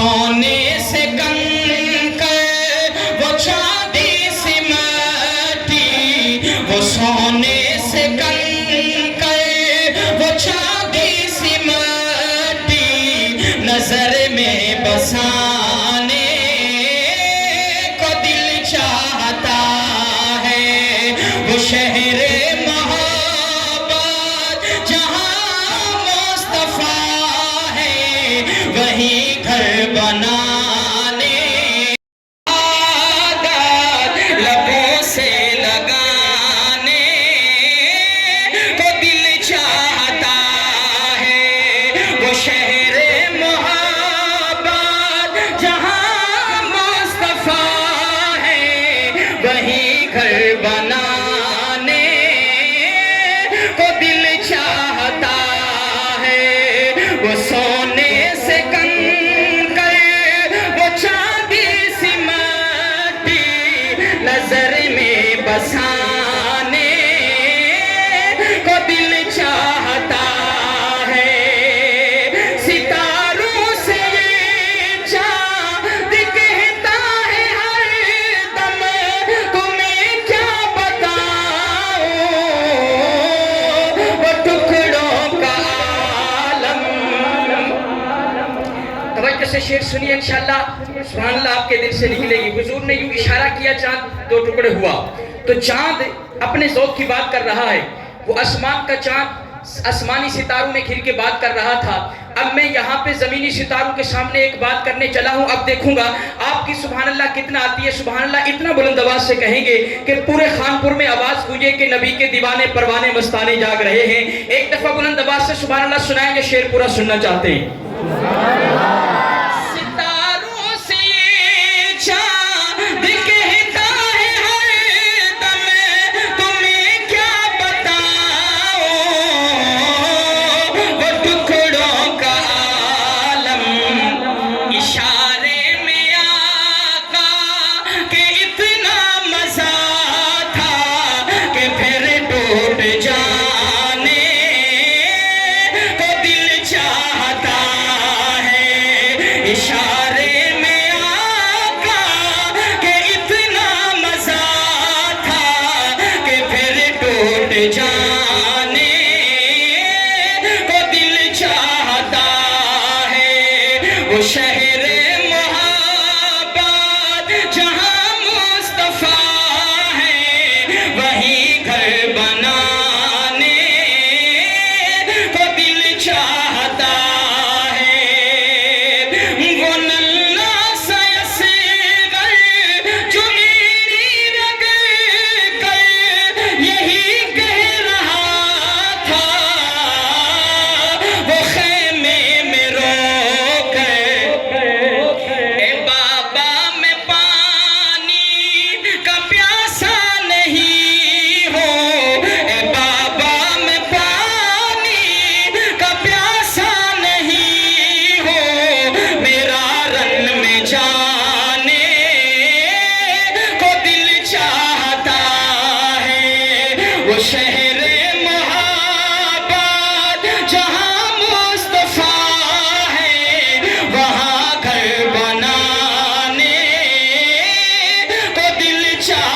سونے سے کنکر وہ چاندی سی مٹی، وہ سونے سے کنکر وہ چاندی سی مٹی، نظر میں بسانے کو دل چاہتا ہے، وہ شہر محبت جہاں مصطفیٰ ہے، وہیں گھر بنانے عادت لبوں سے لگانے کو دل چاہتا ہے، وہ شہر محبت جہاں مصطفیٰ ہے، وہیں گھر بنانے کو دل چاہتا ہے، وہ سونے سے کنکر وہ چاندی سی مٹی، نظر میں بسانے کو دل چاہتا ہے، ستاروں سے یہ چاند کہتا ہے ہر دم، تمہیں کیا بتاؤں وہ ٹکڑوں کا عالم۔ توجہ سے شعر سنیے انشاءاللہ، سبحان اللہ آپ کے دل سے نکلے گی۔ حضور نے یوں اشارہ کیا، چاند دو ٹکڑے ہوا، تو چاند اپنے ذوق کی بات کر رہا ہے، وہ آسمان کا چاند آسمانی ستاروں میں گھر کے بات کر رہا تھا۔ اب میں یہاں پہ زمینی ستاروں کے سامنے ایک بات کرنے چلا ہوں، اب دیکھوں گا آپ کی سبحان اللہ کتنا آتی ہے۔ سبحان اللہ اتنا بلند آواز سے کہیں گے کہ پورے خانپور میں آواز گونجے کہ نبی کے دیوانے پروانے مستانے جاگ رہے ہیں۔ ایک دفعہ بلند آواز سے سبحان اللہ سنائیں گے، شعر پورا سننا چاہتے ہیں۔ ستاروں سے یہ چاند کہتا ہے ہر دم، تمہیں کیا بتاؤں وہ ٹکڑوں کا عالم، اشارے میں آقا کہ اتنا مزہ تھا کہ پھر ٹوٹ جانے کو دل چاہتا ہے، اشارے میں آقا کہ اتنا مزہ تھا کہ پھر ٹوٹ جانے کو دل چاہتا ہے، وہ شہر محبت جہاں مصطفیٰ ہے، وہیں گھر بنانے کو دل چاہتا ہے، وہ نلّا سا اصغر جو میری رگ کر یہی کہہ رہا تھا، وہ خیمے میں رو کر اے بابا میں پانی کا پیاسا نہیں ہوں، اے بابا میں پانی کا پیاسا نہیں ہوں، میرا رن میں جانے کو دل چاہتا ہے، وہ شہر محبت جہاں مصطفیٰ ہے، وہاں گھر بنانے کو دل چاہتا